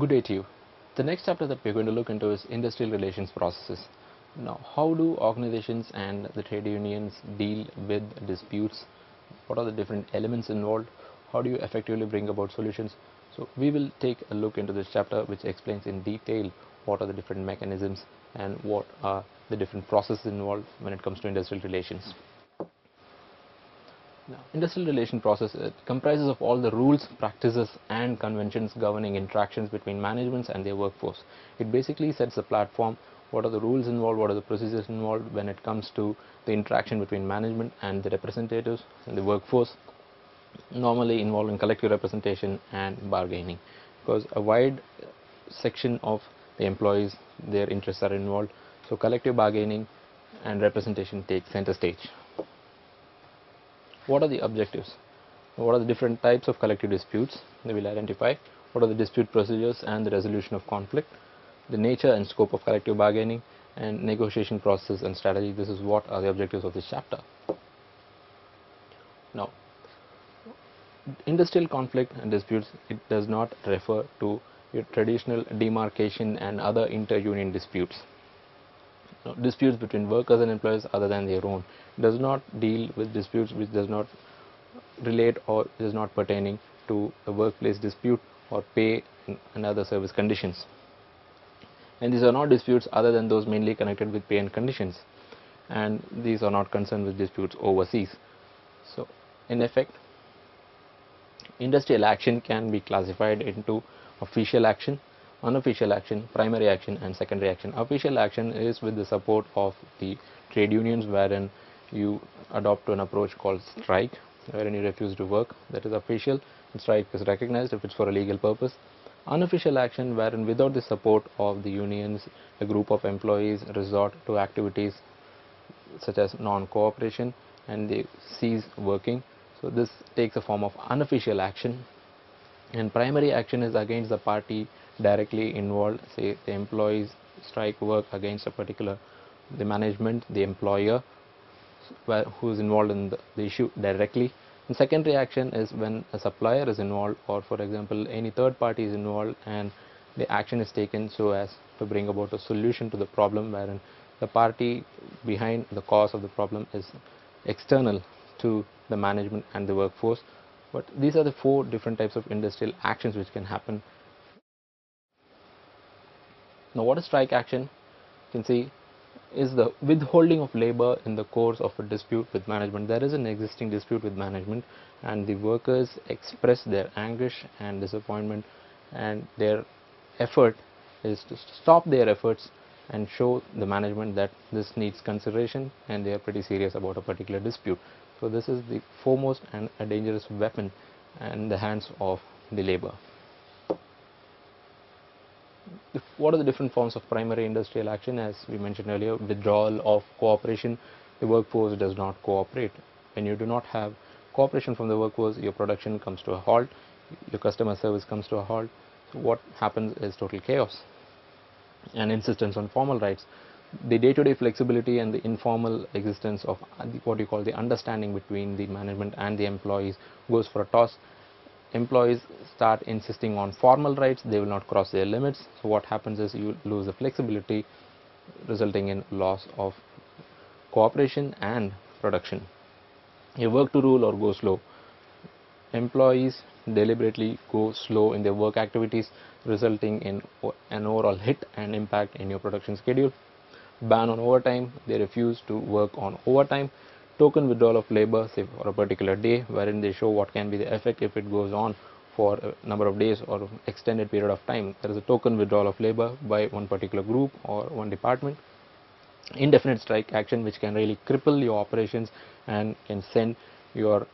Good day to you. The next chapter that we're going to look into is industrial relations processes. Now, how do organizations and the trade unions deal with disputes? What are the different elements involved? How do you effectively bring about solutions? So, we will take a look into this chapter, which explains in detail what are the different mechanisms and what are the different processes involved when it comes to industrial relations. Now, industrial relation process comprises of all the rules, practices and conventions governing interactions between managements and their workforce. It basically sets a platform, what are the rules involved, what are the procedures involved when it comes to the interaction between management and the representatives and the workforce, normally involving collective representation and bargaining, because a wide section of the employees, their interests are involved. So collective bargaining and representation take center stage. What are the objectives? What are the different types of collective disputes? They will identify what are the dispute procedures and the resolution of conflict, the nature and scope of collective bargaining, and negotiation process and strategy. This is what are the objectives of this chapter. Now, industrial conflict and disputes, it does not refer to your traditional demarcation and other inter-union disputes. Now, disputes between workers and employees other than their own does not deal with disputes which does not relate or is not pertaining to a workplace dispute or pay and other service conditions. And these are not disputes other than those mainly connected with pay and conditions, and these are not concerned with disputes overseas. So in effect, industrial action can be classified into official action, unofficial action, primary action and secondary action. Official action is with the support of the trade unions, wherein you adopt an approach called strike, wherein you refuse to work. That is official, and strike is recognized if it's for a legal purpose. Unofficial action, wherein without the support of the unions, a group of employees resort to activities such as non-cooperation and they cease working. So this takes a form of unofficial action. And primary action is against the party directly involved, say the employees strike work against a particular, the management, the employer who is involved in the issue directly. And secondary action is when a supplier is involved, or for example any third party is involved and the action is taken so as to bring about a solution to the problem, wherein the party behind the cause of the problem is external to the management and the workforce. But these are the four different types of industrial actions which can happen. Now, what is strike action? You can see is the withholding of labor in the course of a dispute with management. There is an existing dispute with management and the workers express their anguish and disappointment, and their effort is to stop their efforts and show the management that this needs consideration and they are pretty serious about a particular dispute. So this is the foremost and a dangerous weapon in the hands of the labor. What are the different forms of primary industrial action? As we mentioned earlier, withdrawal of cooperation. The workforce does not cooperate. When you do not have cooperation from the workforce, your production comes to a halt, your customer service comes to a halt. So what happens is total chaos. And insistence on formal rights. The day-to-day flexibility and the informal existence of what you call the understanding between the management and the employees goes for a toss. Employees start insisting on formal rights, they will not cross their limits. So what happens is you lose the flexibility, resulting in loss of cooperation and production. You work to rule or go slow. Employees deliberately go slow in their work activities, resulting in an overall hit and impact in your production schedule. Ban on overtime, they refuse to work on overtime. Token withdrawal of labor, say for a particular day, wherein they show what can be the effect if it goes on for a number of days or extended period of time. There is a token withdrawal of labor by one particular group or one department. Indefinite strike action, which can really cripple your operations and can send your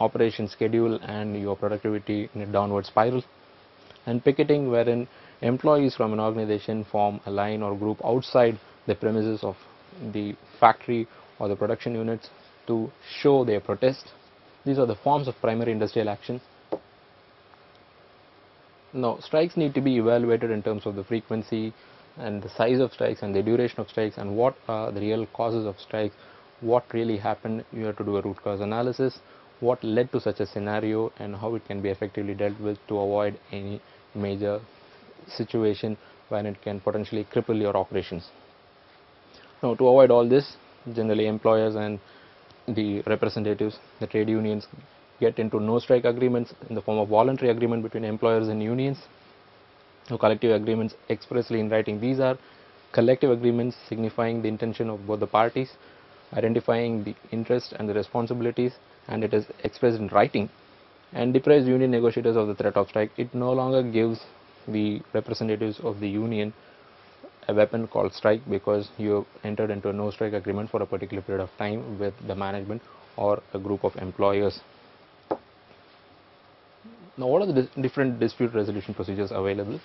operation schedule and your productivity in a downward spiral. And picketing, wherein employees from an organization form a line or group outside the premises of the factory or the production units to show their protest. These are the forms of primary industrial action. Now, strikes need to be evaluated in terms of the frequency and the size of strikes and the duration of strikes and what are the real causes of strikes, what really happened. You have to do a root cause analysis, what led to such a scenario and how it can be effectively dealt with to avoid any major situation when it can potentially cripple your operations. Now, to avoid all this, generally employers and the representatives, the trade unions, get into no strike agreements in the form of voluntary agreement between employers and unions, or collective agreements expressly in writing. These are collective agreements signifying the intention of both the parties, identifying the interest and the responsibilities, and it is expressed in writing, and deprives union negotiators of the threat of strike. It no longer gives the representatives of the union a weapon called strike, because you have entered into a no strike agreement for a particular period of time with the management or a group of employers. Now, what are the different dispute resolution procedures available?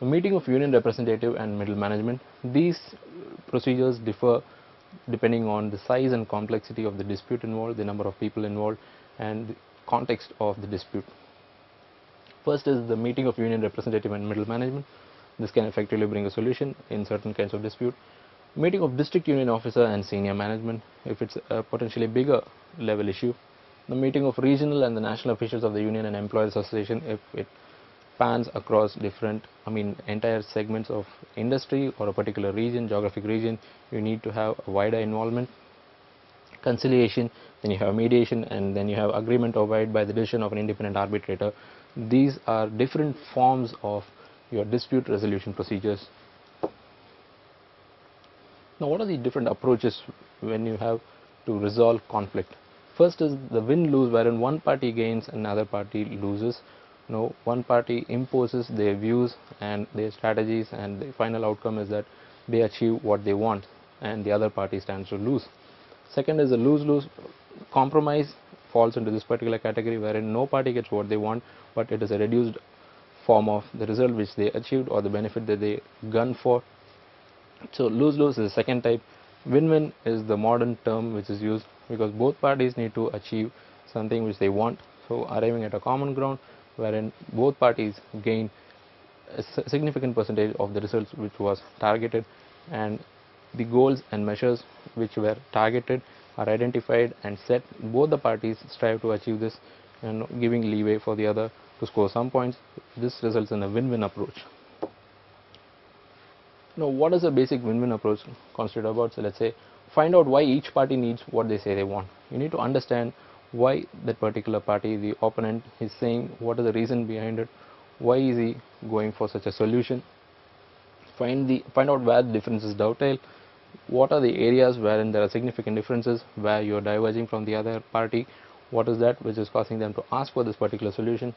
A meeting of union representative and middle management. These procedures differ depending on the size and complexity of the dispute involved, the number of people involved, and the context of the dispute. First is the meeting of union representative and middle management. This can effectively bring a solution in certain kinds of dispute. Meeting of district union officer and senior management, if it's a potentially bigger level issue. The meeting of regional and the national officials of the union and employers association, if it spans across different, entire segments of industry or a particular region, geographic region, you need to have a wider involvement. Conciliation, then you have mediation, and then you have agreement to abide by the decision of an independent arbitrator. These are different forms of your dispute resolution procedures. Now, what are the different approaches when you have to resolve conflict? First is the win-lose, wherein one party gains and another party loses. Now, one party imposes their views and their strategies, and the final outcome is that they achieve what they want and the other party stands to lose. Second is a lose-lose. Compromise falls into this particular category, wherein no party gets what they want, but it is a reduced form of the result which they achieved or the benefit that they gun for. So lose-lose is the second type. Win-win is the modern term which is used because both parties need to achieve something which they want, so arriving at a common ground wherein both parties gain a significant percentage of the results which was targeted, and the goals and measures which were targeted are identified and set. Both the parties strive to achieve this and giving leeway for the other to score some points. This results in a win-win approach. Now, what is a basic win-win approach constitute about? So let's say, find out why each party needs what they say they want. You need to understand why that particular party, the opponent, is saying, what is the reason behind it, why is he going for such a solution. Find out where the differences dovetail, what are the areas wherein there are significant differences, where you are diverging from the other party, what is that which is causing them to ask for this particular solution.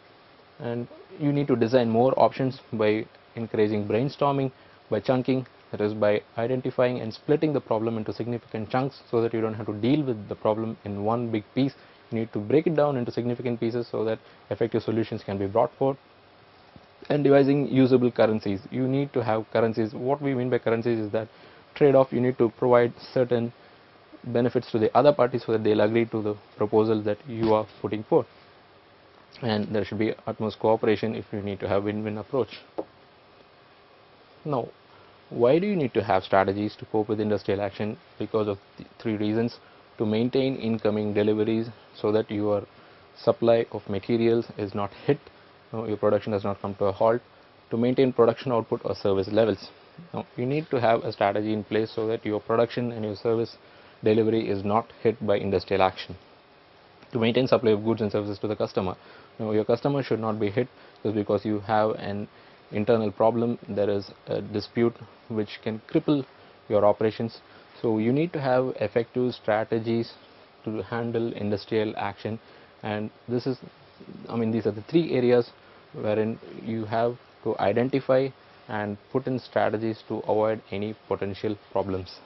And you need to design more options by encouraging brainstorming, by chunking, that is by identifying and splitting the problem into significant chunks so that you don't have to deal with the problem in one big piece. You need to break it down into significant pieces so that effective solutions can be brought forth. And devising usable currencies. You need to have currencies. What we mean by currencies is that trade-off. You need to provide certain benefits to the other party so that they'll agree to the proposal that you are putting forth. And there should be utmost cooperation if you need to have win-win approach. Now, why do you need to have strategies to cope with industrial action? Because of the three reasons: to maintain incoming deliveries so that your supply of materials is not hit, your production does not come to a halt, to maintain production output or service levels. Now, you need to have a strategy in place so that your production and your service delivery is not hit by industrial action. To maintain supply of goods and services to the customer. Now, your customer should not be hit just because you have an internal problem, there is a dispute which can cripple your operations. So you need to have effective strategies to handle industrial action, and these are the three areas wherein you have to identify and put in strategies to avoid any potential problems.